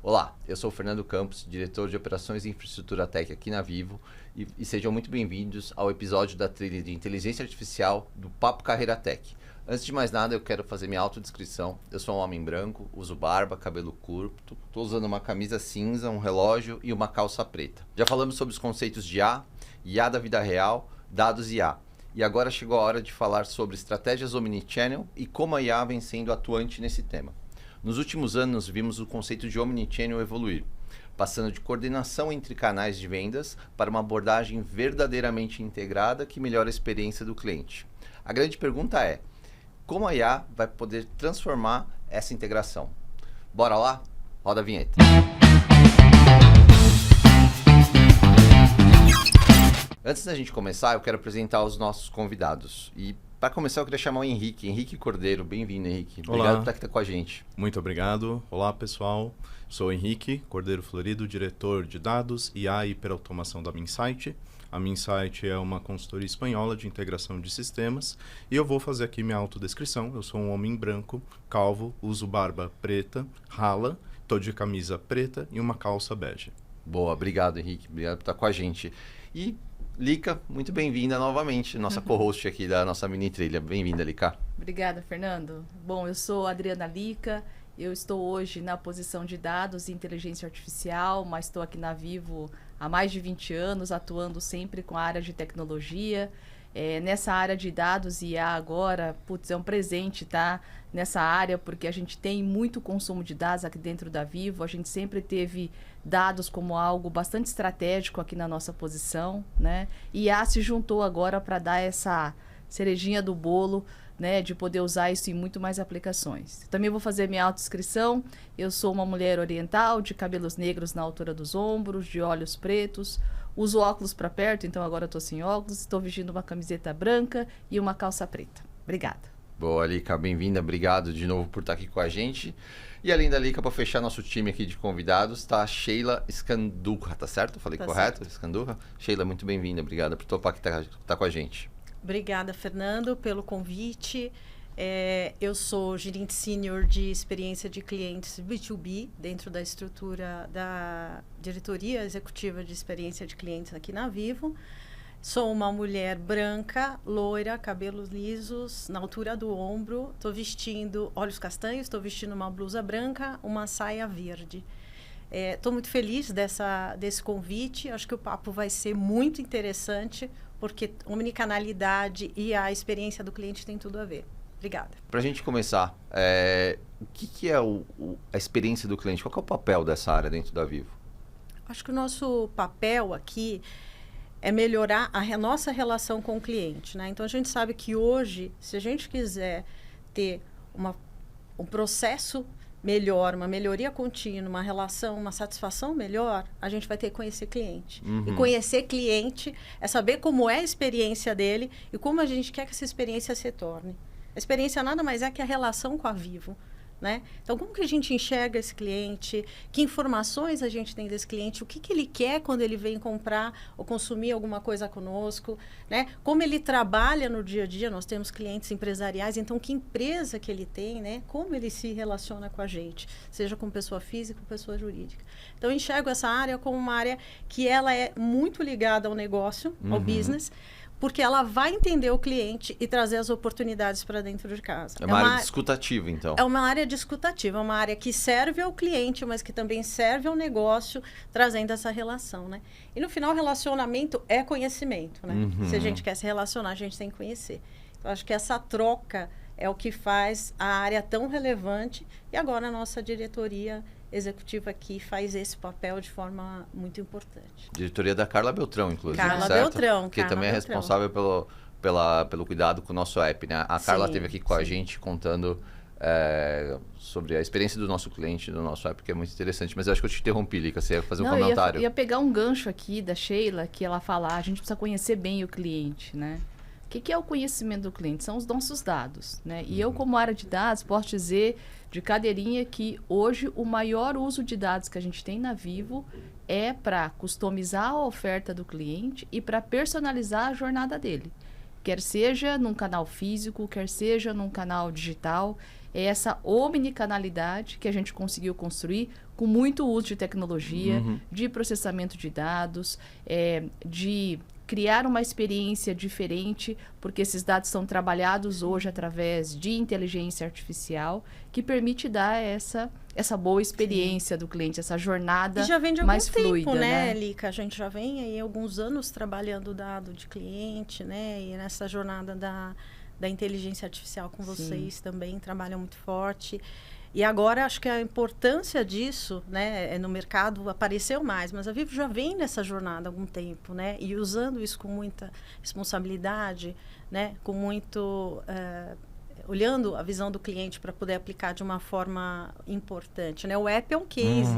Olá, eu sou o Fernando Campos, diretor de Operações e Infraestrutura Tech aqui na Vivo e sejam muito bem-vindos ao episódio da trilha de Inteligência Artificial do Papo Carreira Tech. Antes de mais nada, eu quero fazer minha autodescrição. Eu sou um homem branco, uso barba, cabelo curto, estou usando uma camisa cinza, um relógio e uma calça preta. Já falamos sobre os conceitos de IA da vida real, dados IA. E agora chegou a hora de falar sobre estratégias omnichannel e como a IA vem sendo atuante nesse tema. Nos últimos anos, vimos o conceito de omnichannel evoluir, passando de coordenação entre canais de vendas para uma abordagem verdadeiramente integrada que melhora a experiência do cliente. A grande pergunta é, como a IA vai poder transformar essa integração? Bora lá? Roda a vinheta. Antes da gente começar, eu quero apresentar os nossos convidados. E para começar, eu queria chamar o Henrique Cordeiro. Bem-vindo, Henrique. Obrigado por estar com a gente. Muito obrigado. Olá, pessoal. Sou o Henrique Cordeiro Florido, diretor de dados, IA e hiperautomação da Minsight. A Minsight é uma consultoria espanhola de integração de sistemas e eu vou fazer aqui minha autodescrição. Eu sou um homem branco, calvo, uso barba preta, rala, estou de camisa preta e uma calça bege. Boa, obrigado, Henrique. Obrigado por estar com a gente. E Lica, muito bem-vinda novamente, nossa co-host aqui da nossa mini trilha. Bem-vinda, Lica. Obrigada, Fernando. Bom, eu sou a Adriana Lica, eu estou hoje na posição de dados e inteligência artificial, mas estou aqui na Vivo há mais de 20 anos, atuando sempre com a área de tecnologia. Nessa área de dados e IA agora, é um presente, tá? Nessa área, porque a gente tem muito consumo de dados aqui dentro da Vivo, a gente sempre teve dados como algo bastante estratégico aqui na nossa posição, né? E IA se juntou agora para dar essa cerejinha do bolo, né, de poder usar isso em muito mais aplicações. Também vou fazer minha autodescrição. Eu sou uma mulher oriental, de cabelos negros na altura dos ombros, de olhos pretos, uso óculos para perto, então agora eu estou sem óculos, estou vestindo uma camiseta branca e uma calça preta. Obrigada. Boa, Lica, bem-vinda. Obrigado de novo por estar aqui com a gente. E além da Lica, para fechar nosso time aqui de convidados, está a Sheila Scandurra, tá certo? Falei tá correto? Certo. Scandurra? Sheila, muito bem-vinda. Obrigada por topar que tá com a gente. Obrigada, Fernando, pelo convite. Eu sou gerente sênior de experiência de clientes B2B dentro da estrutura da diretoria executiva de experiência de clientes aqui na Vivo. Sou uma mulher branca, loira, cabelos lisos, na altura do ombro. Estou vestindo olhos castanhos, estou vestindo uma blusa branca, uma saia verde. Estou muito feliz desse convite. Acho que o papo vai ser muito interessante, porque omnicanalidade e a experiência do cliente tem tudo a ver. Obrigada. Para a gente começar, o que é a experiência do cliente? Qual que é o papel dessa área dentro da Vivo? Acho que o nosso papel aqui é melhorar a nossa relação com o cliente, né? Então, a gente sabe que hoje, se a gente quiser ter um processo melhor, uma melhoria contínua, uma relação, uma satisfação melhor, a gente vai ter que conhecer cliente. E conhecer cliente é saber como é a experiência dele e como a gente quer que essa experiência se torne. A experiência nada mais é que a relação com a Vivo, né? Então, como que a gente enxerga esse cliente? Que informações a gente tem desse cliente? O que ele quer quando ele vem comprar ou consumir alguma coisa conosco, né? Como ele trabalha no dia a dia? Nós temos clientes empresariais, então que empresa que ele tem, né? Como ele se relaciona com a gente, seja com pessoa física ou pessoa jurídica. Então, eu enxergo essa área como uma área que ela é muito ligada ao negócio, ao business, porque ela vai entender o cliente e trazer as oportunidades para dentro de casa. É uma área discutativa, então. É uma área discutativa, é uma área que serve ao cliente, mas que também serve ao negócio, trazendo essa relação, né? E no final, relacionamento é conhecimento, né? Se a gente quer se relacionar, a gente tem que conhecer. Eu acho que essa troca é o que faz a área tão relevante. E agora a nossa diretoria executiva aqui faz esse papel de forma muito importante. Diretoria da Carla Beltrão, inclusive, Carla certo? Beltrão. Que também é responsável pelo cuidado com o nosso app, né? A Carla esteve aqui com a gente contando sobre a experiência do nosso cliente, do nosso app, que é muito interessante. Mas eu acho que eu te interrompi, Lica, você ia fazer um comentário. Eu ia pegar um gancho aqui da Sheila, que ela fala, a gente precisa conhecer bem o cliente, né? O que é o conhecimento do cliente? São os nossos dados, né? E eu, como área de dados, posso dizer de cadeirinha que hoje o maior uso de dados que a gente tem na Vivo é para customizar a oferta do cliente e para personalizar a jornada dele. Quer seja num canal físico, quer seja num canal digital. é essa omnicanalidade que a gente conseguiu construir com muito uso de tecnologia, de processamento de dados, de criar uma experiência diferente, porque esses dados são trabalhados hoje através de inteligência artificial, que permite dar essa boa experiência do cliente, essa jornada mais fluida. E já vem de algum tempo, né, Lica? A gente já vem aí alguns anos trabalhando o dado de cliente, né? E nessa jornada da inteligência artificial com vocês também trabalham muito forte. E agora acho que a importância disso, né, no mercado apareceu mais, mas a Vivo já vem nessa jornada há algum tempo, né, e usando isso com muita responsabilidade, né, com muito olhando a visão do cliente para poder aplicar de uma forma importante, né? O app é um case,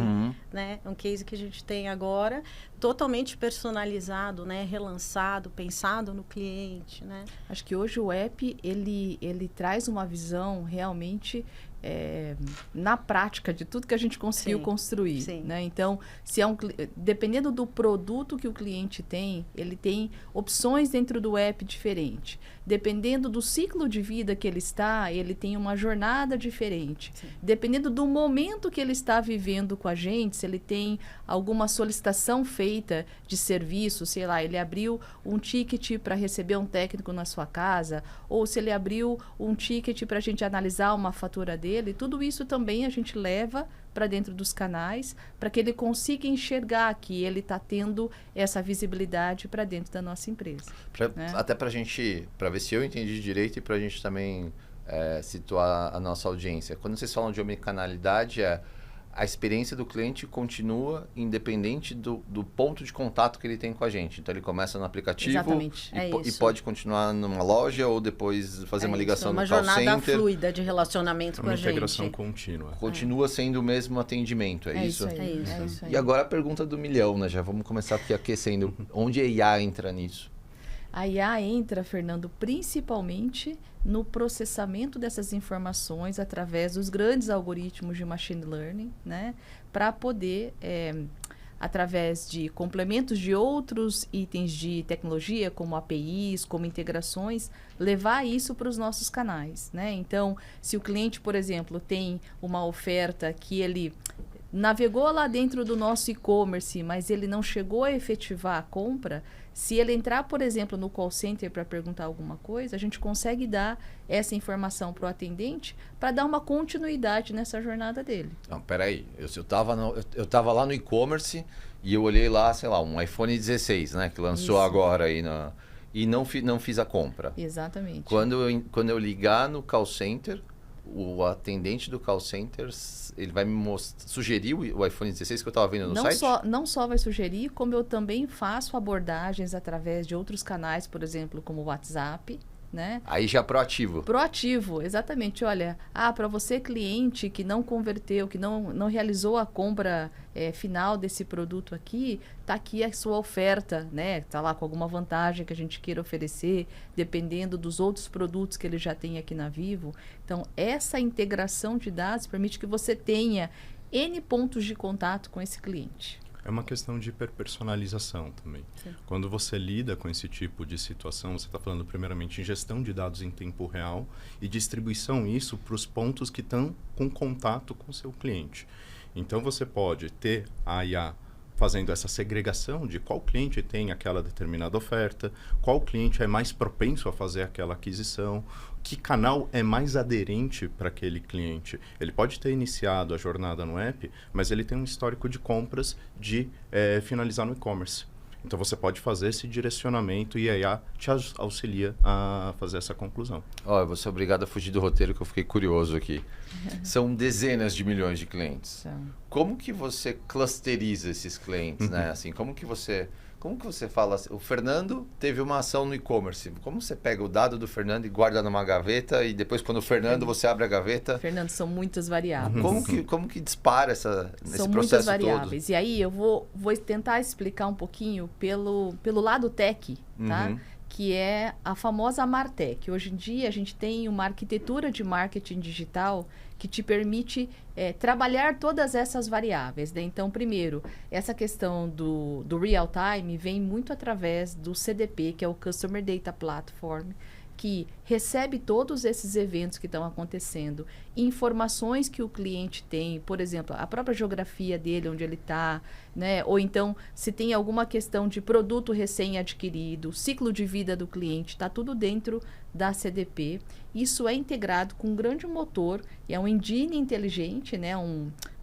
né? É um case que a gente tem agora, totalmente personalizado, né? Relançado, pensado no cliente, né? Acho que hoje o app, ele traz uma visão realmente na prática de tudo que a gente conseguiu construir, né? Então, se dependendo do produto que o cliente tem, ele tem opções dentro do app diferente. Dependendo do ciclo de vida que ele está, ele tem uma jornada diferente. Dependendo do momento que ele está vivendo com a gente, se ele tem alguma solicitação feita de serviço, sei lá, ele abriu um ticket para receber um técnico na sua casa, ou se ele abriu um ticket para a gente analisar uma fatura dele, tudo isso também a gente leva para dentro dos canais, para que ele consiga enxergar que ele está tendo essa visibilidade para dentro da nossa empresa. Né? Até para a gente, para ver se eu entendi direito e para a gente também situar a nossa audiência. Quando vocês falam de omnicanalidade, a experiência do cliente continua independente do ponto de contato que ele tem com a gente. Então, ele começa no aplicativo e pode continuar numa loja ou depois fazer uma ligação no call center. Uma jornada fluida de relacionamento com a gente. Uma integração contínua. Continua sendo o mesmo atendimento, é isso? É isso aí. E agora a pergunta do milhão, né? Já vamos começar aqui aquecendo. Onde a IA entra nisso? A IA entra, Fernando, principalmente no processamento dessas informações através dos grandes algoritmos de machine learning, né? Para poder, através de complementos de outros itens de tecnologia, como APIs, como integrações, levar isso para os nossos canais, né? Então, se o cliente, por exemplo, tem uma oferta que ele navegou lá dentro do nosso e-commerce, mas ele não chegou a efetivar a compra, se ele entrar, por exemplo, no call center para perguntar alguma coisa, a gente consegue dar essa informação para o atendente para dar uma continuidade nessa jornada dele. Não, peraí. Eu tava lá no e-commerce e eu olhei lá, sei lá, um iPhone 16, né? Que lançou agora aí e não fiz a compra. Exatamente. Quando eu ligar no call center, o atendente do call center, ele vai me sugerir o iPhone 16 que eu estava vendo no site? Não só vai sugerir, como eu também faço abordagens através de outros canais, por exemplo, como o WhatsApp, né? Aí já proativo. Proativo, exatamente. Olha, para você cliente que não converteu, que não realizou a compra final desse produto aqui, tá aqui a sua oferta, né? Tá lá com alguma vantagem que a gente queira oferecer, dependendo dos outros produtos que ele já tem aqui na Vivo. Então, essa integração de dados permite que você tenha N pontos de contato com esse cliente. É uma questão de hiperpersonalização também. Sim. Quando você lida com esse tipo de situação, você está falando primeiramente em gestão de dados em tempo real e distribuição isso para os pontos que estão com contato com o seu cliente. Então, você pode ter a IA fazendo essa segregação de qual cliente tem aquela determinada oferta, qual cliente é mais propenso a fazer aquela aquisição, que canal é mais aderente para aquele cliente. Ele pode ter iniciado a jornada no app, mas ele tem um histórico de compras de finalizar no e-commerce. Então, você pode fazer esse direcionamento e a IA te auxilia a fazer essa conclusão. Eu vou ser obrigado a fugir do roteiro que eu fiquei curioso aqui. São dezenas de milhões de clientes. Como que você clusteriza esses clientes, né? Assim, como que você fala assim, o Fernando teve uma ação no e-commerce. Como você pega o dado do Fernando e guarda numa gaveta e depois quando o Fernando você abre a gaveta? Fernando, são muitas variáveis. Como que dispara nesse processo todo? São muitas variáveis. E aí eu vou tentar explicar um pouquinho pelo lado tech, tá? Que é a famosa MarTech. Hoje em dia a gente tem uma arquitetura de marketing digital que te permite trabalhar todas essas variáveis, né? Então, primeiro, essa questão do real time vem muito através do CDP, que é o Customer Data Platform, que recebe todos esses eventos que estão acontecendo, informações que o cliente tem, por exemplo, a própria geografia dele, onde ele está, né? Ou então, se tem alguma questão de produto recém-adquirido, ciclo de vida do cliente, está tudo dentro da CDP. Isso é integrado com um grande motor, é um engine inteligente, né?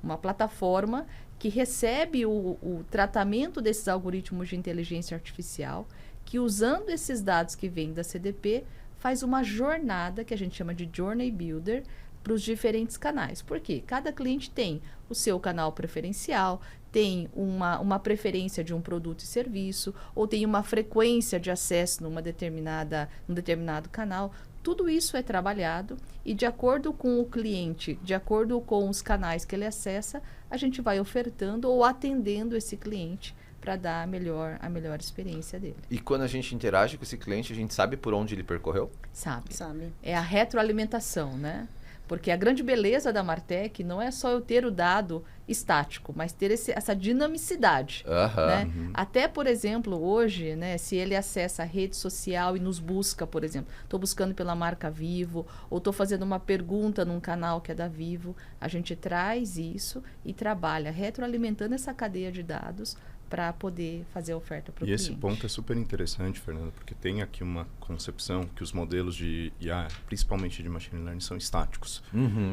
Uma plataforma que recebe o tratamento desses algoritmos de inteligência artificial, que usando esses dados que vêm da CDP, faz uma jornada, que a gente chama de Journey Builder, para os diferentes canais. Por quê? Cada cliente tem o seu canal preferencial, tem uma preferência de um produto e serviço, ou tem uma frequência de acesso num determinado canal. Tudo isso é trabalhado e, de acordo com o cliente, de acordo com os canais que ele acessa, a gente vai ofertando ou atendendo esse cliente para dar a melhor experiência dele. E quando a gente interage com esse cliente, a gente sabe por onde ele percorreu? Sabe. Sabe. É a retroalimentação, né? Porque a grande beleza da Martech não é só eu ter o dado estático, mas ter essa dinamicidade. Né? Até, por exemplo, hoje, né, se ele acessa a rede social e nos busca, por exemplo, estou buscando pela marca Vivo, ou estou fazendo uma pergunta num canal que é da Vivo, a gente traz isso e trabalha retroalimentando essa cadeia de dados para poder fazer a oferta para o cliente. E esse ponto é super interessante, Fernanda, porque tem aqui uma concepção que os modelos de IA, principalmente de machine learning, são estáticos.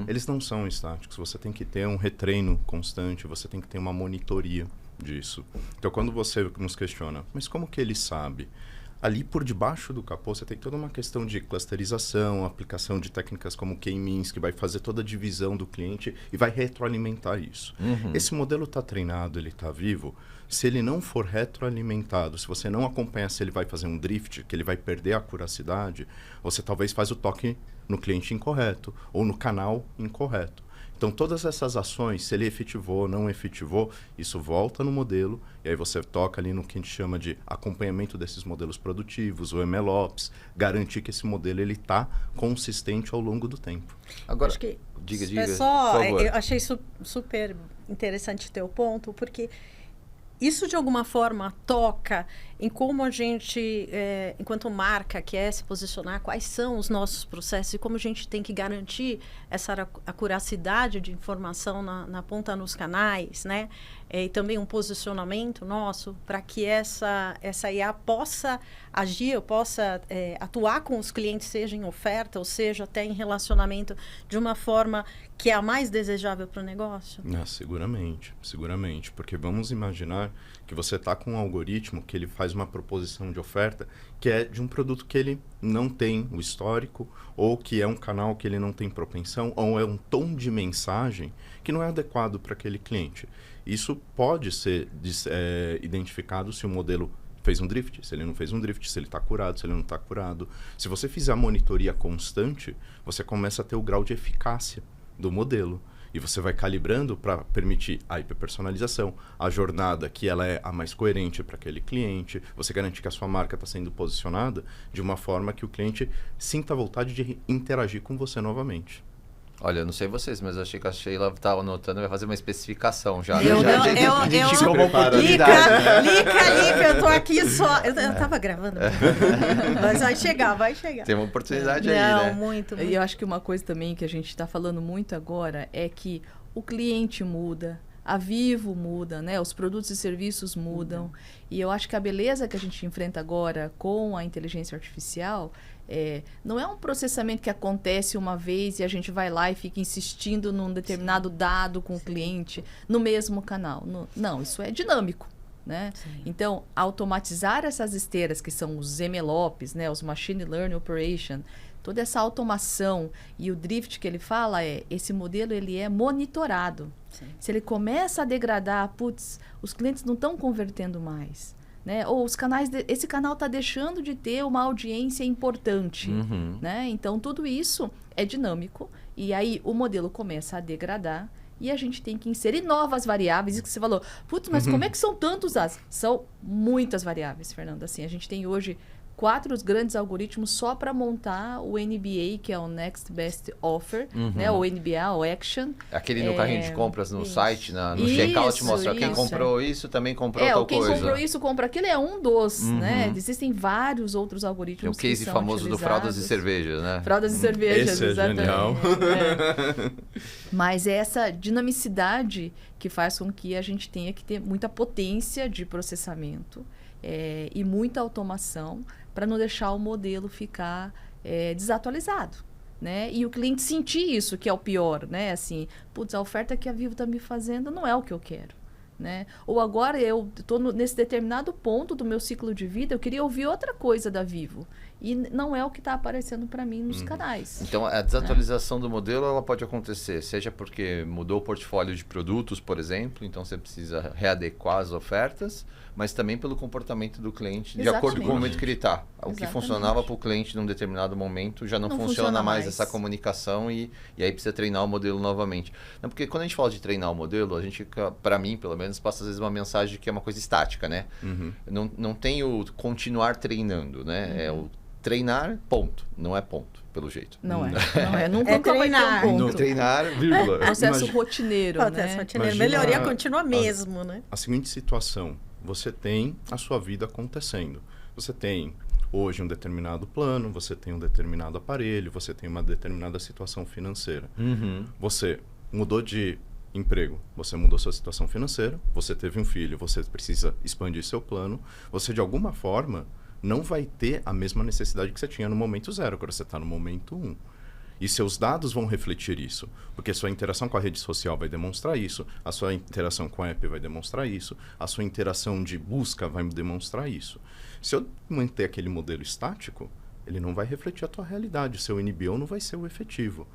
Eles não são estáticos, você tem que ter um retreino constante, você tem que ter uma monitoria disso. Então, quando você nos questiona, mas como que ele sabe? Ali por debaixo do capô você tem toda uma questão de clusterização, aplicação de técnicas como K-means, que vai fazer toda a divisão do cliente e vai retroalimentar isso. Esse modelo está treinado, ele está vivo. Se ele não for retroalimentado, se você não acompanhar se ele vai fazer um drift, que ele vai perder a acuracidade, você talvez faz o toque no cliente incorreto ou no canal incorreto. Então, todas essas ações, se ele efetivou, não efetivou, isso volta no modelo e aí você toca ali no que a gente chama de acompanhamento desses modelos produtivos, o MLOps, garantir que esse modelo está consistente ao longo do tempo. Agora, Acho que diga, é só, por favor. eu achei super interessante o teu ponto, porque isso de alguma forma toca em como a gente, enquanto marca, quer se posicionar, quais são os nossos processos e como a gente tem que garantir essa acuracidade de informação na ponta nos canais, né? E também um posicionamento nosso para que essa IA possa agir, possa atuar com os clientes, seja em oferta ou seja até em relacionamento, de uma forma que é a mais desejável para o negócio? Seguramente. Porque vamos imaginar que você está com um algoritmo que ele faz uma proposição de oferta que é de um produto que ele não tem o histórico, ou que é um canal que ele não tem propensão, ou é um tom de mensagem que não é adequado para aquele cliente. Isso pode ser identificado se o modelo fez um drift, se ele não fez um drift, se ele está curado, se ele não está curado. Se você fizer a monitoria constante, você começa a ter o grau de eficácia do modelo. E você vai calibrando para permitir a hiperpersonalização, a jornada que ela é a mais coerente para aquele cliente, você garante que a sua marca está sendo posicionada de uma forma que o cliente sinta vontade de interagir com você novamente. Olha, eu não sei vocês, mas eu achei que a Sheila estava anotando e vai fazer uma especificação já. Eu como oportunidade. Lica, eu tô aqui só. Eu tava gravando. Mas vai chegar. Tem uma oportunidade aí, né? Muito. E eu acho que uma coisa também que a gente está falando muito agora é que o cliente muda, a Vivo muda, né? Os produtos e serviços mudam. E eu acho que a beleza que a gente enfrenta agora com a inteligência artificial não é um processamento que acontece uma vez e a gente vai lá e fica insistindo num determinado dado com o cliente no mesmo canal. Não, isso é dinâmico. Né? Então, automatizar essas esteiras, que são os MLOps, né? Os Machine Learning Operation, toda essa automação e o drift que ele fala esse modelo ele é monitorado. Sim. Se ele começa a degradar, os clientes não estão convertendo mais. Né? Ou os canais, esse canal está deixando de ter uma audiência importante. Né? Então, tudo isso é dinâmico e aí o modelo começa a degradar e a gente tem que inserir novas variáveis. Isso que você falou, mas como é que são tantos dados? São muitas variáveis, Fernanda. Assim, a gente tem hoje 4 grandes algoritmos só para montar o NBA, que é o Next Best Offer, né? O NBA, o Action. Aquele no carrinho de compras no site, no Isso, checkout, mostra quem isso. comprou isso, também comprou tal quem coisa. comprou isso, compra aquilo, é um dos, né? Existem vários outros algoritmos Tem o case que são famoso do fraldas e utilizados. cervejas, né? Fraldas e cervejas, Esse é exatamente. genial. Mas é essa dinamicidade que faz com que a gente tenha que ter muita potência de processamento e muita automação para não deixar o modelo ficar desatualizado. Né? E o cliente sentir isso, que é o pior, né? Assim, putz, a oferta que a Vivo está me fazendo não é o que eu quero. Né? Ou agora eu estou nesse determinado ponto do meu ciclo de vida, eu queria ouvir outra coisa da Vivo. E não é o que está aparecendo para mim nos canais. Então, a desatualização do modelo ela pode acontecer, seja porque mudou o portfólio de produtos, por exemplo, então você precisa readequar as ofertas, mas também pelo comportamento do cliente, de acordo com o momento que ele está. O que funcionava para o cliente num determinado momento já não funciona mais essa comunicação e aí precisa treinar o modelo novamente. Não, porque quando a gente fala de treinar o modelo, a gente, para mim, pelo menos, passa às vezes uma mensagem de que é uma coisa estática, né? Não tem o continuar treinando, né? É o treinar, ponto. Não é ponto, pelo jeito. Não é. Nunca treinar. vai ter um ponto. No treinar, vírgula. Processo rotineiro, né? Melhoria continua mesmo, né? A seguinte situação, você tem a sua vida acontecendo. Você tem hoje um determinado plano, você tem um determinado aparelho, você tem uma determinada situação financeira. Você mudou de emprego, você mudou sua situação financeira, você teve um filho, você precisa expandir seu plano, você de alguma forma não vai ter a mesma necessidade que você tinha no momento 0, agora você está no momento 1. E seus dados vão refletir isso, porque sua interação com a rede social vai demonstrar isso, a sua interação com a app vai demonstrar isso, a sua interação de busca vai demonstrar isso. Se eu manter aquele modelo estático, ele não vai refletir a tua realidade, o seu NBO não vai ser o efetivo.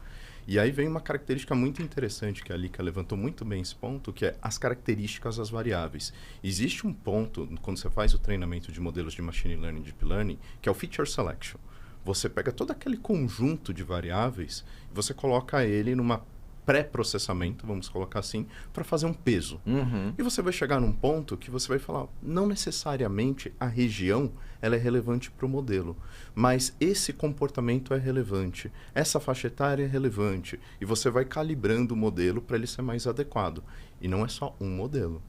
E aí vem uma característica muito interessante que a Lika levantou muito bem esse ponto, que é as características das variáveis. Existe um ponto, quando você faz o treinamento de modelos de Machine Learning e Deep Learning, que é o Feature Selection. Você pega todo aquele conjunto de variáveis e você coloca ele numa pré-processamento, vamos colocar assim, para fazer um peso. E você vai chegar num ponto que você vai falar, não necessariamente a região ela é relevante para o modelo, mas esse comportamento é relevante, essa faixa etária é relevante, e você vai calibrando o modelo para ele ser mais adequado. E não é só um modelo.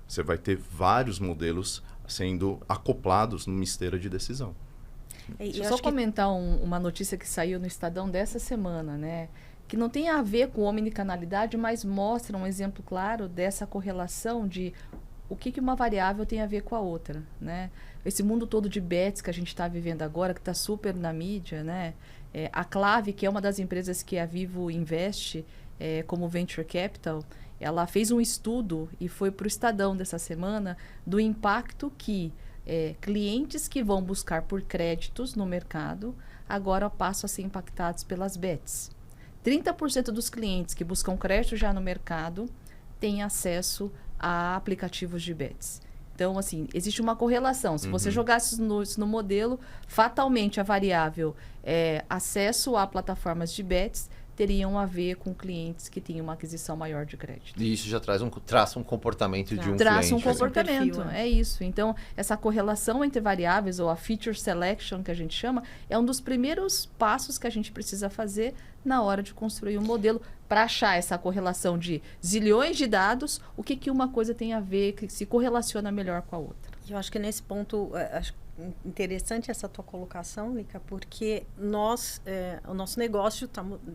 Você vai ter vários modelos sendo acoplados numa esteira de decisão. Deixa eu só comentar uma notícia que saiu no Estadão dessa semana, né? Que não tem a ver com omnicanalidade, mas mostra um exemplo claro dessa correlação de o que uma variável tem a ver com a outra, né? Esse mundo todo de bets que a gente está vivendo agora, que está super na mídia, né? A Clave, que é uma das empresas que a Vivo investe como Venture Capital, ela fez um estudo e foi para o Estadão dessa semana do impacto que clientes que vão buscar por créditos no mercado agora passam a ser impactados pelas bets. 30% dos clientes que buscam crédito já no mercado têm acesso a aplicativos de bets. Então, assim, existe uma correlação. Se você jogasse no modelo, fatalmente a variável acesso a plataformas de bets teriam a ver com clientes que têm uma aquisição maior de crédito. E isso já traça um comportamento de um traça cliente. Um comportamento, perfil, é isso. Então, essa correlação entre variáveis, ou a feature selection, que a gente chama, é um dos primeiros passos que a gente precisa fazer na hora de construir um modelo para achar essa correlação de zilhões de dados, o que uma coisa tem a ver, que se correlaciona melhor com a outra. Eu acho que nesse ponto, acho interessante essa tua colocação, Lika, porque o nosso negócio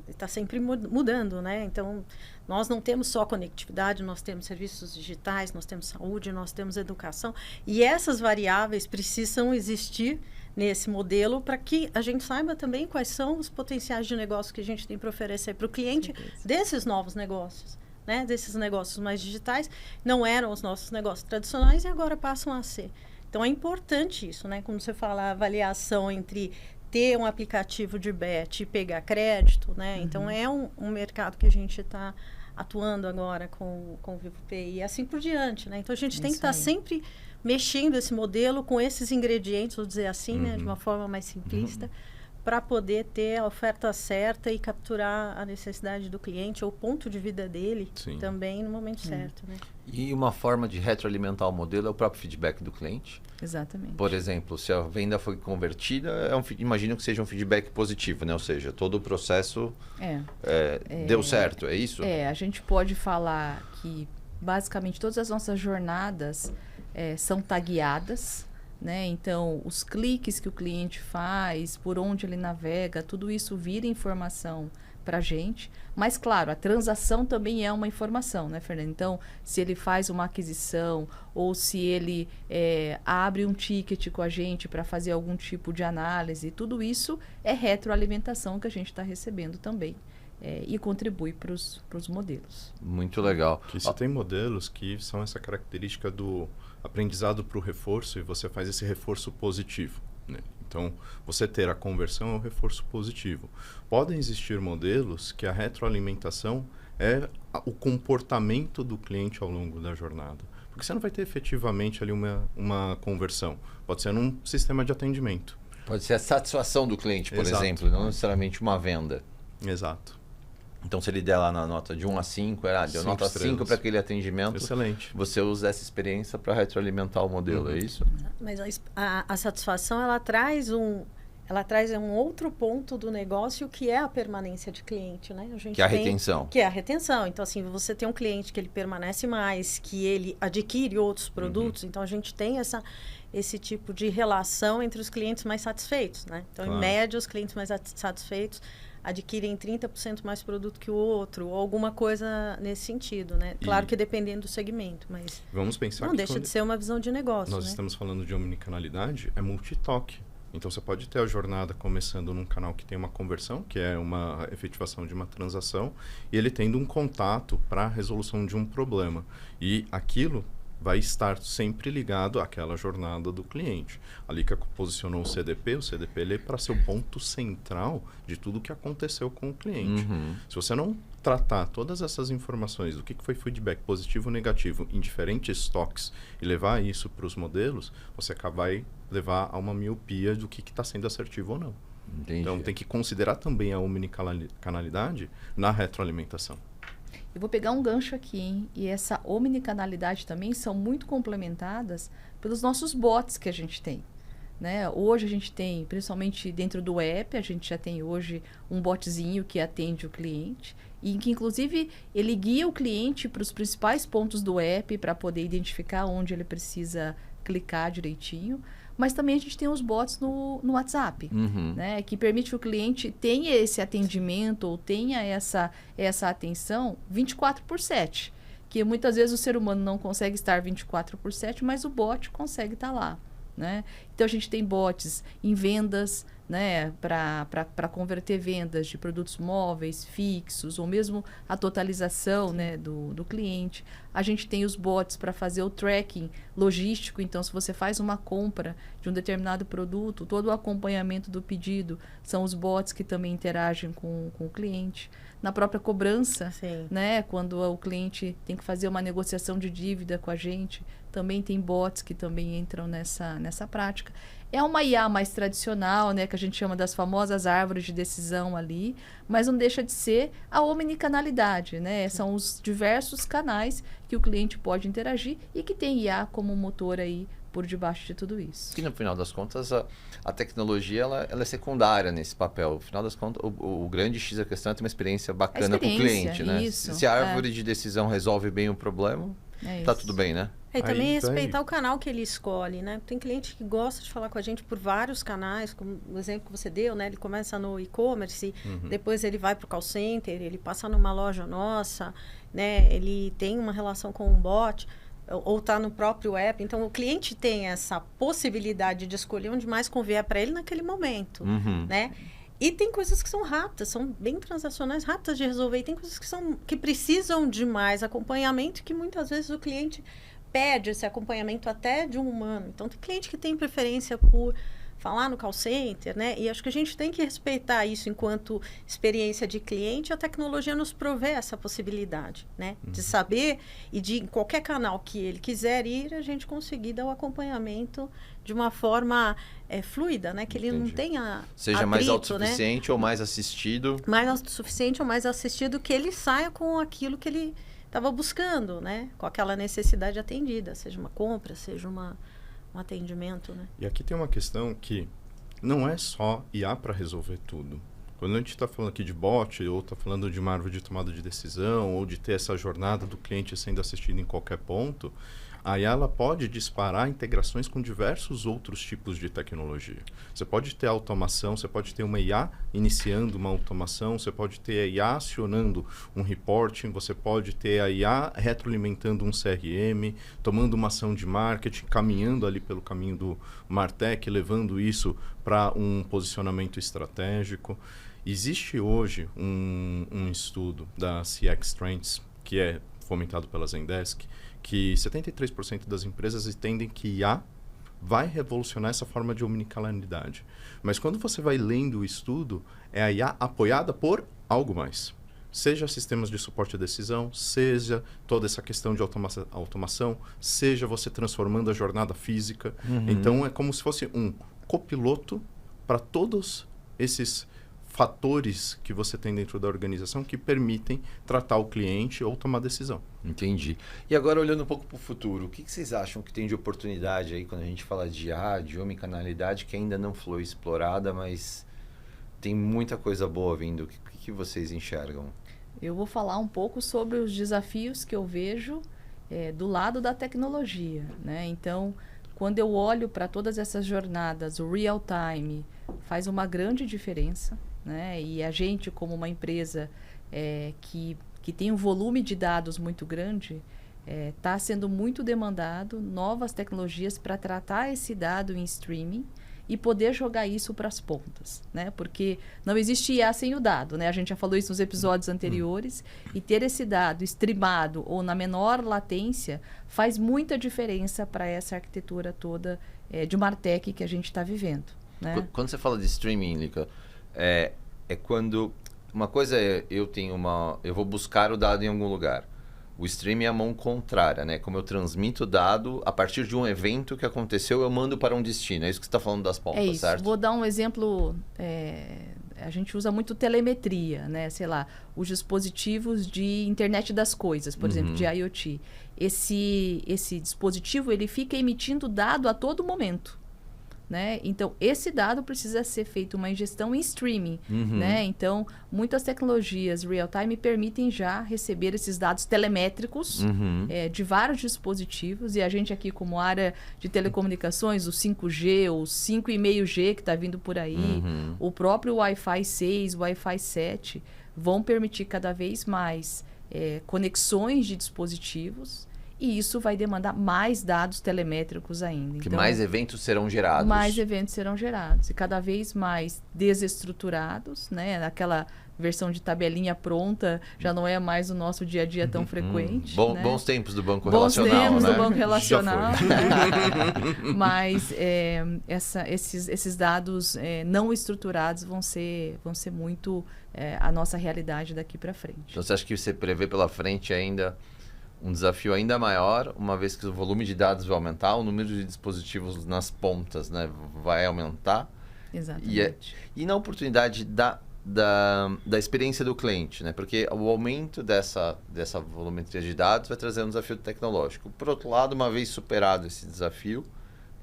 está sempre mudando, né? Então, nós não temos só conectividade, nós temos serviços digitais, nós temos saúde, nós temos educação, e essas variáveis precisam existir nesse modelo para que a gente saiba também quais são os potenciais de negócio que a gente tem para oferecer para o cliente desses novos negócios, né? Desses negócios mais digitais. Não eram os nossos negócios tradicionais e agora passam a ser. Então, é importante isso, né? Como você fala, a avaliação entre ter um aplicativo de bet e pegar crédito, né? Então, é um mercado que a gente está atuando agora com o VivoPay e assim por diante, né? Então, a gente tem que estar sempre mexendo esse modelo com esses ingredientes, vou dizer assim, né? De uma forma mais simplista, para poder ter a oferta certa e capturar a necessidade do cliente ou o ponto de vida dele também no momento certo. Né? E uma forma de retroalimentar o modelo é o próprio feedback do cliente. Exatamente. Por exemplo, se a venda foi convertida, imagino que seja um feedback positivo, né? Ou seja, todo o processo deu certo, é isso? A gente pode falar que basicamente todas as nossas jornadas são tagueadas, né? Então, os cliques que o cliente faz, por onde ele navega, tudo isso vira informação para a gente. Mas, claro, a transação também é uma informação, né, Fernando? Então, se ele faz uma aquisição ou se ele abre um ticket com a gente para fazer algum tipo de análise, tudo isso é retroalimentação que a gente está recebendo também. E contribui para os modelos. Muito legal. Que você tem modelos que são essa característica do aprendizado para o reforço e você faz esse reforço positivo. Né? Então, você ter a conversão é um reforço positivo. Podem existir modelos que a retroalimentação é o comportamento do cliente ao longo da jornada. Porque você não vai ter efetivamente ali uma conversão. Pode ser num sistema de atendimento. Pode ser a satisfação do cliente, por exemplo, não necessariamente uma venda. Exato. Então, se ele der lá na nota de 1 a 5, deu nota 5 para aquele atendimento. Excelente. Você usa essa experiência para retroalimentar o modelo, é isso? Mas a satisfação, ela traz um outro ponto do negócio que é a permanência de cliente, né? Que é a retenção. Que é a retenção. Então, assim, você tem um cliente que ele permanece mais, que ele adquire outros produtos. Então, a gente tem esse tipo de relação entre os clientes mais satisfeitos, né? Então, em média, os clientes mais satisfeitos adquirem 30% mais produto que o outro, ou alguma coisa nesse sentido, né? Claro que dependendo do segmento, mas vamos pensar não deixa de ser uma visão de negócio. Nós estamos falando de omnicanalidade, é multi-toque. Então, você pode ter a jornada começando num canal que tem uma conversão, que é uma efetivação de uma transação, e ele tendo um contato para a resolução de um problema. E aquilo vai estar sempre ligado àquela jornada do cliente. A Lika posicionou o CDP ele é para ser o ponto central de tudo que aconteceu com o cliente. Se você não tratar todas essas informações do que foi feedback positivo ou negativo em diferentes toques e levar isso para os modelos, você vai levar a uma miopia do que está sendo assertivo ou não. Entendi. Então, tem que considerar também a omnicanalidade na retroalimentação. Eu vou pegar um gancho aqui, hein? E essa omnicanalidade também são muito complementadas pelos nossos bots que a gente tem. Né? Hoje a gente tem, principalmente dentro do app, a gente já tem hoje um botzinho que atende o cliente e que, inclusive, ele guia o cliente para os principais pontos do app para poder identificar onde ele precisa clicar direitinho. Mas também a gente tem os bots no WhatsApp, né? Que permite que o cliente tenha esse atendimento ou tenha essa atenção 24/7. Que muitas vezes o ser humano não consegue estar 24/7, mas o bot consegue estar lá. Né? Então, a gente tem bots em vendas, né, para converter vendas de produtos móveis, fixos, ou mesmo a totalização, né, do cliente. A gente tem os bots para fazer o tracking logístico. Então, se você faz uma compra de um determinado produto, todo o acompanhamento do pedido são os bots que também interagem com o cliente. Na própria cobrança, né, quando o cliente tem que fazer uma negociação de dívida com a gente, também tem bots que também entram nessa prática. É uma IA mais tradicional, né, que a gente chama das famosas árvores de decisão ali, mas não deixa de ser a omnicanalidade, né? São os diversos canais que o cliente pode interagir e que tem IA como motor aí por debaixo de tudo isso. Que no final das contas a tecnologia ela é secundária nesse papel. No final das contas o grande X da questão é ter uma experiência bacana para o cliente, né? Isso, se a árvore de decisão resolve bem o problema, tá tudo bem, né? E também respeitar o canal que ele escolhe, né? Tem cliente que gosta de falar com a gente por vários canais, como o exemplo que você deu, né? Ele começa no e-commerce, depois ele vai para o call center, ele passa numa loja nossa, né? Ele tem uma relação com um bot, ou está no próprio app. Então, o cliente tem essa possibilidade de escolher onde mais convier para ele naquele momento, né? E tem coisas que são rápidas, são bem transacionais, rápidas de resolver. E tem coisas que precisam de mais acompanhamento, que muitas vezes o cliente pede esse acompanhamento até de um humano. Então, tem cliente que tem preferência por falar no call center, né? E acho que a gente tem que respeitar isso enquanto experiência de cliente. A tecnologia nos provê essa possibilidade, né? De saber e de, em qualquer canal que ele quiser ir, a gente conseguir dar o acompanhamento de uma forma fluida, né? Que ele não tenha seja mais autossuficiente, né? Ou mais assistido. Mais autossuficiente ou mais assistido, que ele saia com aquilo que ele estava buscando, né? Com aquela necessidade atendida, seja uma compra, seja um atendimento, né? E aqui tem uma questão que não é só IA para resolver tudo. Quando a gente está falando aqui de bot, ou está falando de uma árvore de tomada de decisão, ou de ter essa jornada do cliente sendo assistido em qualquer ponto, a IA ela pode disparar integrações com diversos outros tipos de tecnologia. Você pode ter automação, você pode ter uma IA iniciando uma automação, você pode ter a IA acionando um reporting, você pode ter a IA retroalimentando um CRM, tomando uma ação de marketing, caminhando ali pelo caminho do MarTech, levando isso para um posicionamento estratégico. Existe hoje um estudo da CX Trends, que é fomentado pela Zendesk, que 73% das empresas entendem que IA vai revolucionar essa forma de omnicanalidade. Mas quando você vai lendo o estudo, é a IA apoiada por algo mais. Seja sistemas de suporte à decisão, seja toda essa questão de automação, seja você transformando a jornada física. Então, é como se fosse um copiloto para todos esses fatores que você tem dentro da organização que permitem tratar o cliente ou tomar decisão. Entendi. E agora, olhando um pouco para o futuro, o que vocês acham que tem de oportunidade aí quando a gente fala de IA, de omnicanalidade, que ainda não foi explorada, mas tem muita coisa boa vindo? O que vocês enxergam? Eu vou falar um pouco sobre os desafios que eu vejo do lado da tecnologia, né? Então, quando eu olho para todas essas jornadas, o real time faz uma grande diferença, né? E a gente, como uma empresa que tem um volume de dados muito grande, está sendo muito demandado novas tecnologias para tratar esse dado em streaming e poder jogar isso para as pontas, né? Porque não existe IA sem o dado, né? A gente já falou isso nos episódios anteriores, e ter esse dado streamado ou na menor latência faz muita diferença para essa arquitetura toda de MarTech que a gente está vivendo, né? Quando você fala de streaming, Lica, é quando uma coisa eu vou buscar o dado em algum lugar. O streaming é a mão contrária, né? Como eu transmito o dado a partir de um evento que aconteceu, eu mando para um destino. É isso que você está falando das pontas, isso. Certo? Vou dar um exemplo. A gente usa muito telemetria, né? Sei lá, os dispositivos de internet das coisas, por exemplo, de IoT. Esse dispositivo, ele fica emitindo dado a todo momento, né? Então, esse dado precisa ser feito uma ingestão em streaming, né? Então, muitas tecnologias real-time permitem já receber esses dados telemétricos de vários dispositivos. E a gente aqui, como área de telecomunicações, o 5G, o 5,5G que está vindo por aí, o próprio Wi-Fi 6, Wi-Fi 7, vão permitir cada vez mais conexões de dispositivos. E isso vai demandar mais dados telemétricos ainda. Que então, mais eventos serão gerados. Mais eventos serão gerados. E cada vez mais desestruturados, né? Naquela versão de tabelinha pronta, já não é mais o nosso dia a dia tão frequente. Né? Bons tempos do banco relacional, né? Bons tempos do banco relacional. Né? Mas esses dados não estruturados vão ser muito a nossa realidade daqui para frente. Então, você acha que você prevê pela frente ainda um desafio ainda maior, uma vez que o volume de dados vai aumentar, o número de dispositivos nas pontas, né, vai aumentar? Exatamente. E na oportunidade da experiência do cliente, né? Porque o aumento dessa volumetria de dados vai trazer um desafio tecnológico. Por outro lado, uma vez superado esse desafio,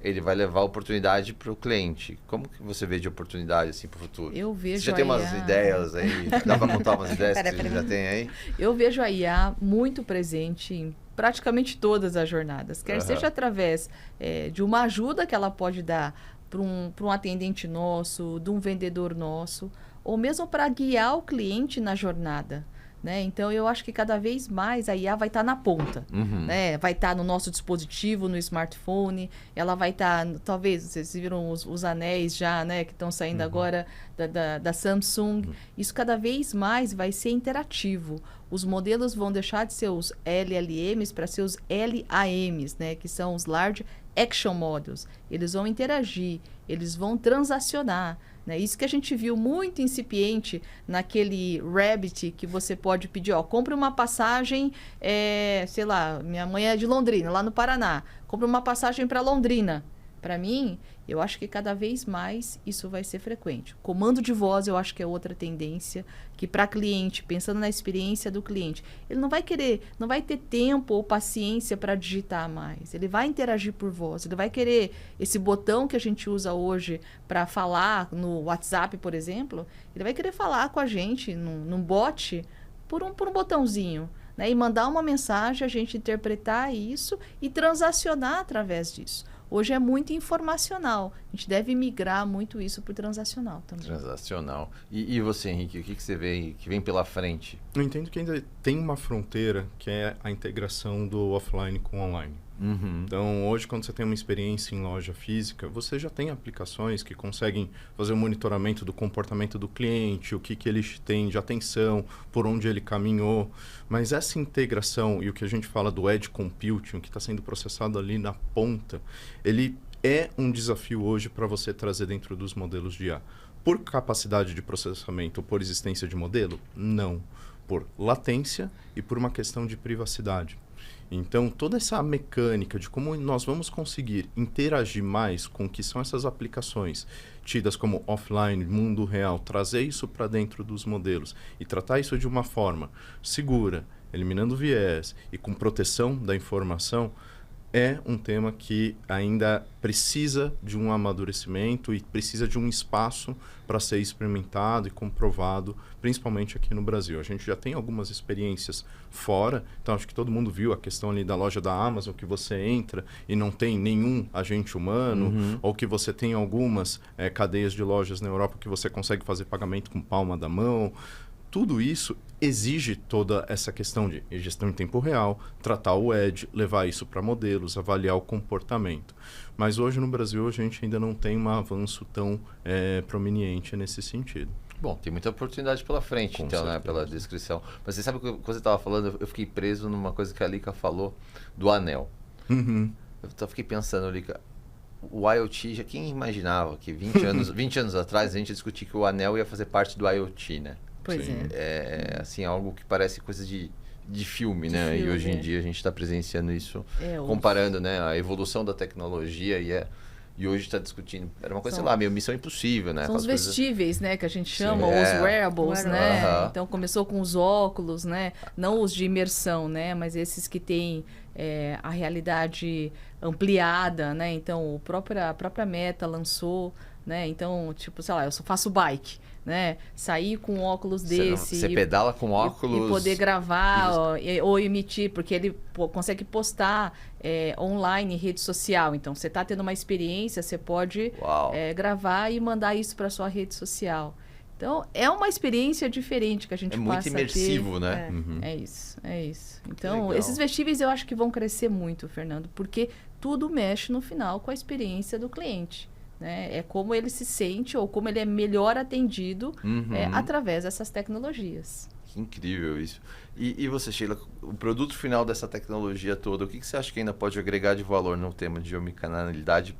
ele vai levar a oportunidade para o cliente. Como que você vê de oportunidade assim, para o futuro? Eu vejo você já tem umas ideias aí? Dá para contar umas ideias que você já tem aí? Eu vejo a IA muito presente em praticamente todas as jornadas. Quer seja através de uma ajuda que ela pode dar para um atendente nosso, de um vendedor nosso, ou mesmo para guiar o cliente na jornada. Né? Então, eu acho que cada vez mais a IA vai estar na ponta. Né? Vai estar no nosso dispositivo, no smartphone. Ela vai estar, talvez, vocês viram os anéis já, né, que estão saindo agora da Samsung. Isso cada vez mais vai ser interativo. os modelos vão deixar de ser os LLMs para ser os LAMs, né? Que são os Large Action Models. Eles vão interagir, eles vão transacionar. Né? Isso que a gente viu muito incipiente naquele Rabbit que você pode pedir, ó, compre uma passagem, sei lá, minha mãe é de Londrina, lá no Paraná, compre uma passagem para Londrina. Para mim, eu acho que cada vez mais isso vai ser frequente. Comando de voz, eu acho que é outra tendência, que para cliente, pensando na experiência do cliente, ele não vai querer, não vai ter tempo ou paciência para digitar mais. Ele vai interagir por voz, ele vai querer esse botão que a gente usa hoje para falar no WhatsApp, por exemplo, ele vai querer falar com a gente num bot por um botãozinho. Né? E mandar uma mensagem, a gente interpretar isso e transacionar através disso. Hoje é muito informacional. A gente deve migrar muito isso para o transacional também. Transacional. E você, Henrique, o que você vê que vem pela frente? Eu entendo que ainda tem uma fronteira que é a integração do offline com o online. Uhum. Então, hoje, quando você tem uma experiência em loja física, você já tem aplicações que conseguem fazer o monitoramento do comportamento do cliente, o que ele tem de atenção, por onde ele caminhou. Mas essa integração e o que a gente fala do edge computing, o que está sendo processado ali na ponta, ele é um desafio hoje para você trazer dentro dos modelos de IA. Por capacidade de processamento ou por existência de modelo? Não. Por latência e por uma questão de privacidade. Então, toda essa mecânica de como nós vamos conseguir interagir mais com o que são essas aplicações tidas como offline, mundo real, trazer isso para dentro dos modelos e tratar isso de uma forma segura, eliminando viés e com proteção da informação, é um tema que ainda precisa de um amadurecimento e precisa de um espaço para ser experimentado e comprovado, principalmente aqui no Brasil. A gente já tem algumas experiências fora, então acho que todo mundo viu a questão ali da loja da Amazon, que você entra e não tem nenhum agente humano, ou que você tem algumas cadeias de lojas na Europa que você consegue fazer pagamento com palma da mão. Tudo isso exige toda essa questão de gestão em tempo real, tratar o edge, levar isso para modelos, avaliar o comportamento. Mas hoje no Brasil a gente ainda não tem um avanço tão prominente nesse sentido. Bom, tem muita oportunidade pela frente, Com então, né, pela descrição. Mas você sabe que quando você estava falando, eu fiquei preso numa coisa que a Lika falou do anel. Uhum. Eu só fiquei pensando, Lika, o IoT, quem imaginava que 20 anos atrás a gente discutia que o anel ia fazer parte do IoT, né? Pois Sim. É assim, algo que parece coisa de filme, né? filme, E hoje em dia a gente está presenciando isso, hoje. comparando, né, a evolução da tecnologia e hoje está discutindo. Era uma coisa, sei lá, meio missão impossível, né? São os Aquelas vestíveis, né, que a gente chama, Sim, ou os wearables, né? Aham. Então começou com os óculos, né? Não os de imersão, né? Mas esses que têm a realidade ampliada, né? Então a própria Meta lançou, né? Então, tipo, sei lá, eu só faço bike, né? Sair com um óculos desse. Você pedala com óculos. E poder gravar ou emitir, porque ele consegue postar online em rede social. Então, você está tendo uma experiência, você pode gravar e mandar isso para sua rede social. Então, é uma experiência diferente que a gente passa a ter. É muito imersivo, né? É isso. Então, Legal. esses vestíveis eu acho que vão crescer muito, Fernando, porque tudo mexe no final com a experiência do cliente. Né? É como ele se sente ou como ele é melhor atendido através dessas tecnologias. Que incrível isso. E você, Sheila, o produto final dessa tecnologia toda, o que você acha que ainda pode agregar de valor no tema de omnicanalidade,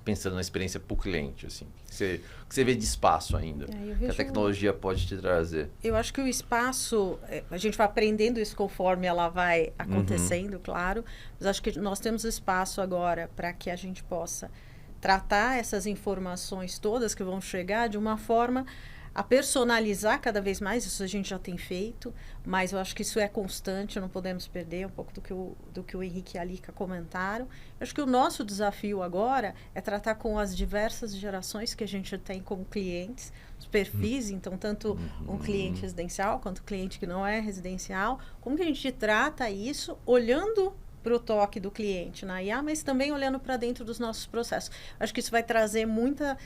pensando na experiência para o cliente? Assim? O que você vê de espaço ainda, que a tecnologia pode te trazer? Eu acho que o espaço, a gente vai aprendendo isso conforme ela vai acontecendo, claro, mas acho que nós temos espaço agora para que a gente possa tratar essas informações todas que vão chegar de uma forma a personalizar cada vez mais. Isso a gente já tem feito, mas eu acho que isso é constante, não podemos perder um pouco do que o Henrique e a Lika comentaram. Eu acho que o nosso desafio agora é tratar com as diversas gerações que a gente tem como clientes, os perfis, então tanto um cliente residencial quanto um cliente que não é residencial, como que a gente trata isso olhando para o toque do cliente na IA, mas também olhando para dentro dos nossos processos. Acho que isso vai trazer muita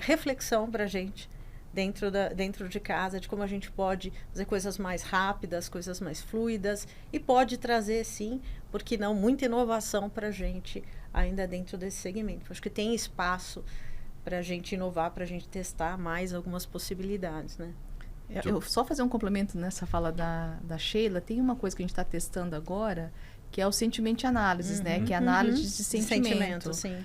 reflexão para a gente dentro de casa, de como a gente pode fazer coisas mais rápidas, coisas mais fluidas, e pode trazer, sim, porque não, muita inovação para a gente ainda dentro desse segmento. Acho que tem espaço para a gente inovar, para a gente testar mais algumas possibilidades, né? Eu só fazer um complemento nessa fala da Sheila. Tem uma coisa que a gente está testando agora, que é o Sentiment Analysis, né? Que é análise de sentimento. Sim.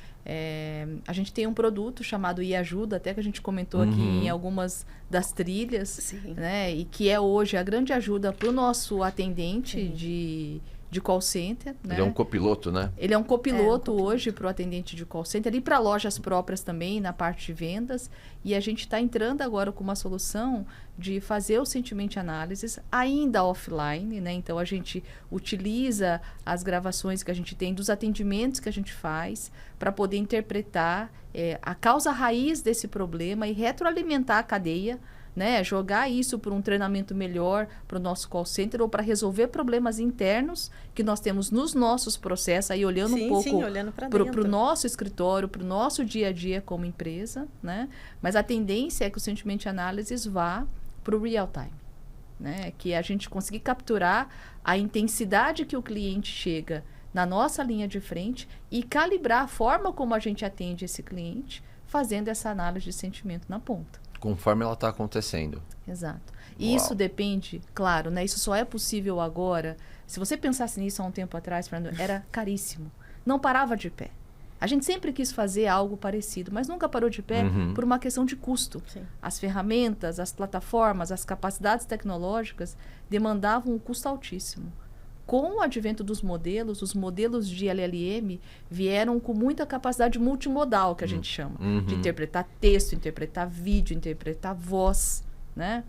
A gente tem um produto chamado iAjuda, até que a gente comentou aqui em algumas das trilhas, né? E que é hoje a grande ajuda para o nosso atendente de call center. Né? Ele é um copiloto, né? Ele é um copiloto hoje para o atendente de call center e para lojas próprias também, na parte de vendas. E a gente está entrando agora com uma solução de fazer o Sentiment Analysis ainda offline, né? Então, a gente utiliza as gravações que a gente tem dos atendimentos que a gente faz para poder interpretar a causa raiz desse problema e retroalimentar a cadeia, né? Jogar isso para um treinamento melhor para o nosso call center ou para resolver problemas internos que nós temos nos nossos processos, aí olhando um pouco para o nosso escritório, para o nosso dia a dia como empresa, né? Mas a tendência é que o Sentiment Analysis vá para o real time, né? Que a gente conseguir capturar a intensidade que o cliente chega na nossa linha de frente e calibrar a forma como a gente atende esse cliente, fazendo essa análise de sentimento na ponta. Conforme ela está acontecendo. Exato. E isso depende, claro, né? Isso só é possível agora. Se você pensasse nisso há um tempo atrás, Fernando, era caríssimo. Não parava de pé. A gente sempre quis fazer algo parecido, mas nunca parou de pé por uma questão de custo. Sim. As ferramentas, as plataformas, as capacidades tecnológicas demandavam um custo altíssimo. Com o advento dos modelos, os modelos de LLM vieram com muita capacidade multimodal, que a gente chama, de interpretar texto, interpretar vídeo, interpretar voz, né?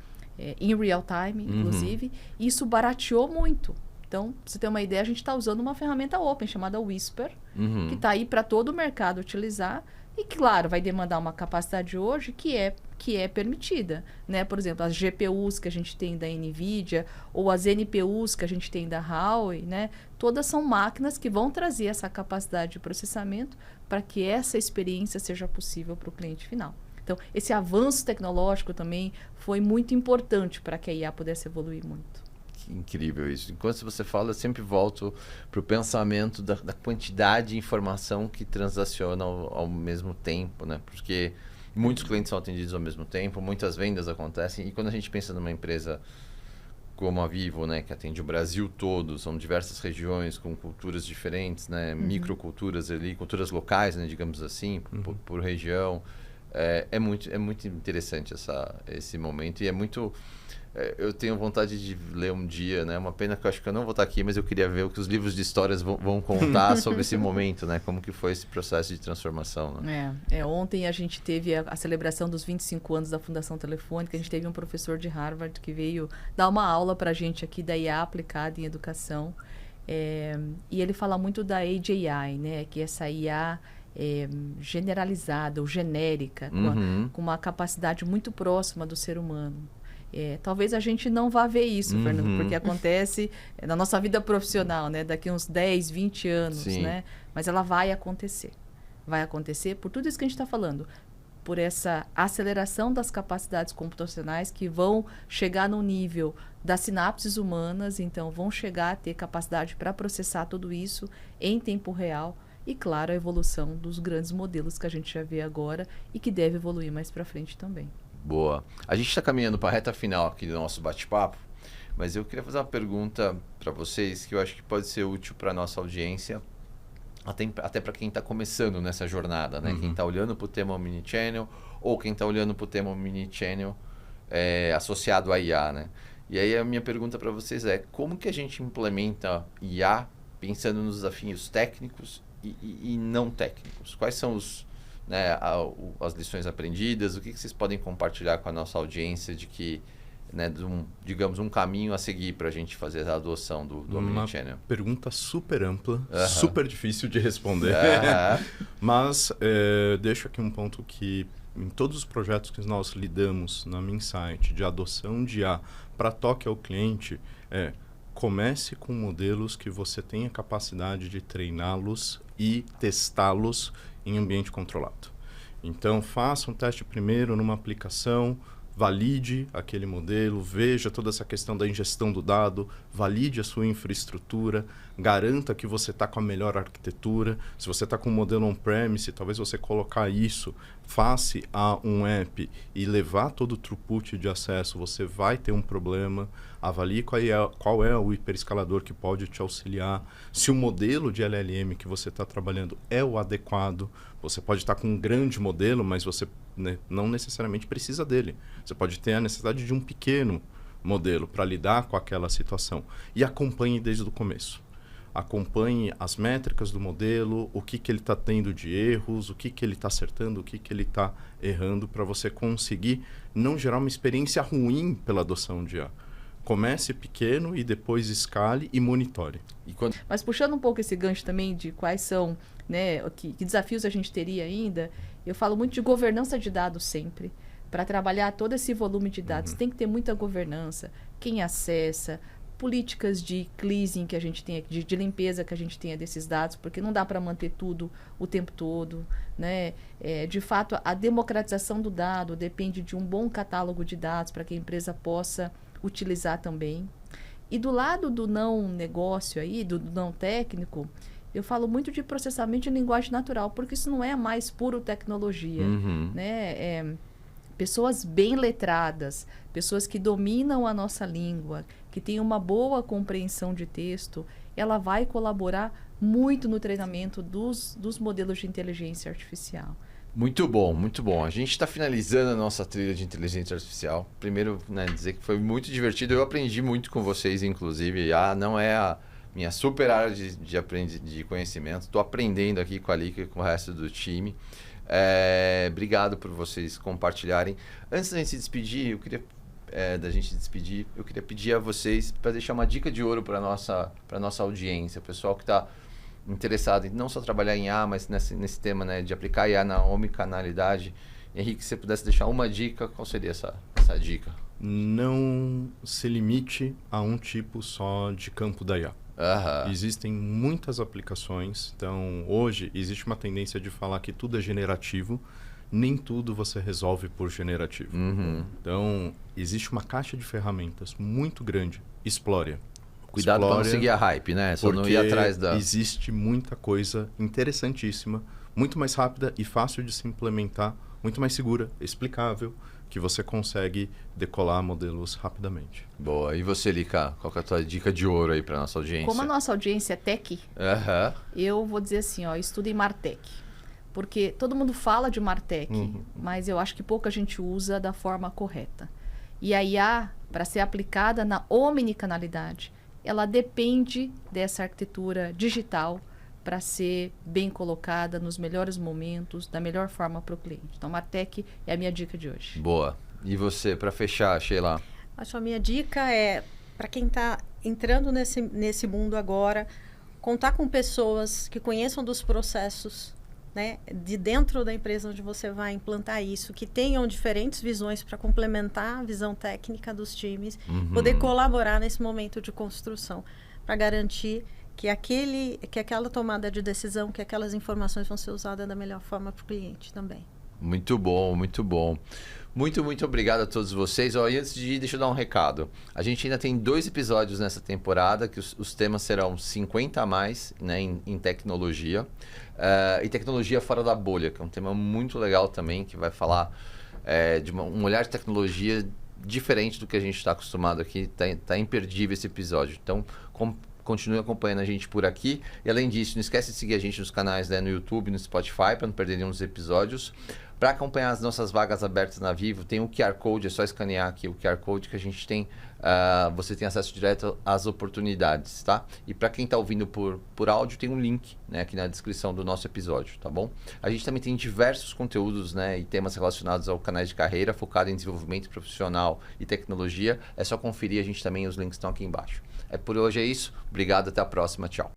Em real time, inclusive. E isso barateou muito. Então, pra você ter uma ideia, a gente está usando uma ferramenta open chamada Whisper, que está aí para todo o mercado utilizar e, claro, vai demandar uma capacidade hoje que é permitida, né? Por exemplo, as GPUs que a gente tem da NVIDIA ou as NPUs que a gente tem da Huawei, né? Todas são máquinas que vão trazer essa capacidade de processamento para que essa experiência seja possível para o cliente final. Então, esse avanço tecnológico também foi muito importante para que a IA pudesse evoluir muito. Que incrível isso. Enquanto você fala, eu sempre volto para o pensamento da quantidade de informação que transaciona ao mesmo tempo, né? Porque muitos clientes são atendidos ao mesmo tempo, muitas vendas acontecem. E quando a gente pensa numa empresa como a Vivo, né, que atende o Brasil todo, são diversas regiões com culturas diferentes, né? Microculturas ali, culturas locais, né, digamos assim, por região. É muito interessante esse momento e é muito... eu tenho vontade de ler um dia, né? Uma pena que eu acho que eu não vou estar aqui, mas eu queria ver o que os livros de histórias vão contar sobre esse momento, né? Como que foi esse processo de transformação, né? Ontem a gente teve a celebração dos 25 anos da Fundação Telefônica. A gente teve um professor de Harvard que veio dar uma aula para a gente aqui da IA aplicada em educação. E ele fala muito da AGI, né? Que é essa IA... generalizada ou genérica, com uma capacidade muito próxima do ser humano. Talvez a gente não vá ver isso, Fernando, porque acontece na nossa vida profissional, né? Daqui uns 10, 20 anos, né? Mas ela vai acontecer. Vai acontecer por tudo isso que a gente está falando. Por essa aceleração das capacidades computacionais que vão chegar no nível das sinapses humanas, então vão chegar a ter capacidade para processar tudo isso em tempo real. E, claro, a evolução dos grandes modelos que a gente já vê agora e que deve evoluir mais para frente também. Boa. A gente está caminhando para a reta final aqui do nosso bate-papo, mas eu queria fazer uma pergunta para vocês que eu acho que pode ser útil para a nossa audiência, até para quem está começando nessa jornada, né? Quem está olhando para o tema Omnichannel ou quem está olhando para o tema Omnichannel associado à IA, né? E aí a minha pergunta para vocês é como que a gente implementa IA pensando nos desafios técnicos e não técnicos? Quais são as lições aprendidas? O que vocês podem compartilhar com a nossa audiência de que, né, digamos, um caminho a seguir para a gente fazer a adoção do Omnichannel? Uma pergunta super ampla, super difícil de responder. Mas deixo aqui um ponto que em todos os projetos que nós lidamos na Minsight de adoção de IA para toque ao cliente, comece com modelos que você tenha capacidade de treiná-los e testá-los em ambiente controlado. Então, faça um teste primeiro numa aplicação, valide aquele modelo, veja toda essa questão da ingestão do dado, valide a sua infraestrutura, garanta que você está com a melhor arquitetura. Se você está com um modelo on-premise, talvez você colocar isso face a um app e levar todo o throughput de acesso, você vai ter um problema. Avalie qual é o hiperescalador que pode te auxiliar. Se o modelo de LLM que você está trabalhando é o adequado, você pode estar com um grande modelo, mas você, né, não necessariamente precisa dele. Você pode ter a necessidade de um pequeno modelo para lidar com aquela situação. E acompanhe desde o começo. Acompanhe as métricas do modelo, o que ele está tendo de erros, o que ele está acertando, o que ele está errando, para você conseguir não gerar uma experiência ruim pela adoção de IA. Comece pequeno e depois escale e monitore. Mas puxando um pouco esse gancho também de quais são, né, que desafios a gente teria ainda, eu falo muito de governança de dados sempre. Para trabalhar todo esse volume de dados, tem que ter muita governança, quem acessa, políticas de cleansing que a gente tem, de limpeza que a gente tenha desses dados, porque não dá para manter tudo o tempo todo, né? De fato, a democratização do dado depende de um bom catálogo de dados para que a empresa possa utilizar também. E do lado do não negócio aí, do não técnico, eu falo muito de processamento de linguagem natural, porque isso não é mais puro tecnologia, né? Pessoas bem letradas, pessoas que dominam a nossa língua, que têm uma boa compreensão de texto, ela vai colaborar muito no treinamento dos modelos de inteligência artificial. Muito bom, muito bom. A gente está finalizando a nossa trilha de inteligência artificial. Primeiro, né, dizer que foi muito divertido. Eu aprendi muito com vocês, inclusive. Não é a minha super área de conhecimento. Estou aprendendo aqui com a Lika e com o resto do time. Obrigado por vocês compartilharem. Antes da gente se despedir, eu queria pedir a vocês para deixar uma dica de ouro para nossa audiência, o pessoal que está interessado em não só trabalhar em IA, mas nesse tema, né, de aplicar IA na omnicanalidade. Henrique, se você pudesse deixar uma dica, qual seria essa dica? Não se limite a um tipo só de campo da IA. Existem muitas aplicações. Então, hoje, existe uma tendência de falar que tudo é generativo. Nem tudo você resolve por generativo. Então, existe uma caixa de ferramentas muito grande. Explore. Cuidado para não seguir a hype, né? Só não ir atrás da... existe muita coisa interessantíssima, muito mais rápida e fácil de se implementar, muito mais segura, explicável, que você consegue decolar modelos rapidamente. Boa. E você, Lika, qual que é a tua dica de ouro aí para nossa audiência? Como a nossa audiência é tech, eu vou dizer assim, estudem Martech. Porque todo mundo fala de Martech, mas eu acho que pouca gente usa da forma correta. E a IA, para ser aplicada na omnicanalidade, ela depende dessa arquitetura digital para ser bem colocada nos melhores momentos, da melhor forma para o cliente. Então, Martech é a minha dica de hoje. Boa. E você, para fechar, Sheila? Acho que a minha dica é, para quem está entrando nesse mundo agora, contar com pessoas que conheçam dos processos, né, de dentro da empresa onde você vai implantar isso, que tenham diferentes visões para complementar a visão técnica dos times, poder colaborar nesse momento de construção, para garantir que aquela tomada de decisão, que aquelas informações vão ser usadas da melhor forma para o cliente também. Muito bom, muito bom. Muito obrigado a todos vocês. E antes de ir, deixa eu dar um recado. A gente ainda tem 2 episódios nessa temporada, que os temas serão 50 a mais, né, em tecnologia. E tecnologia fora da bolha, que é um tema muito legal também, que vai falar de um olhar de tecnologia diferente do que a gente está acostumado aqui. Tá imperdível esse episódio. Então, continue acompanhando a gente por aqui. E além disso, não esquece de seguir a gente nos canais, né, no YouTube, no Spotify, para não perder nenhum dos episódios. Para acompanhar as nossas vagas abertas na Vivo, tem um QR Code, é só escanear aqui o QR Code que a gente tem. Você tem acesso direto às oportunidades, tá? E para quem está ouvindo por áudio, tem um link, né, aqui na descrição do nosso episódio, tá bom? A gente também tem diversos conteúdos, né, e temas relacionados ao canal de carreira, focado em desenvolvimento profissional e tecnologia. É só conferir, a gente também, os links estão aqui embaixo. Por hoje é isso. Obrigado, até a próxima. Tchau.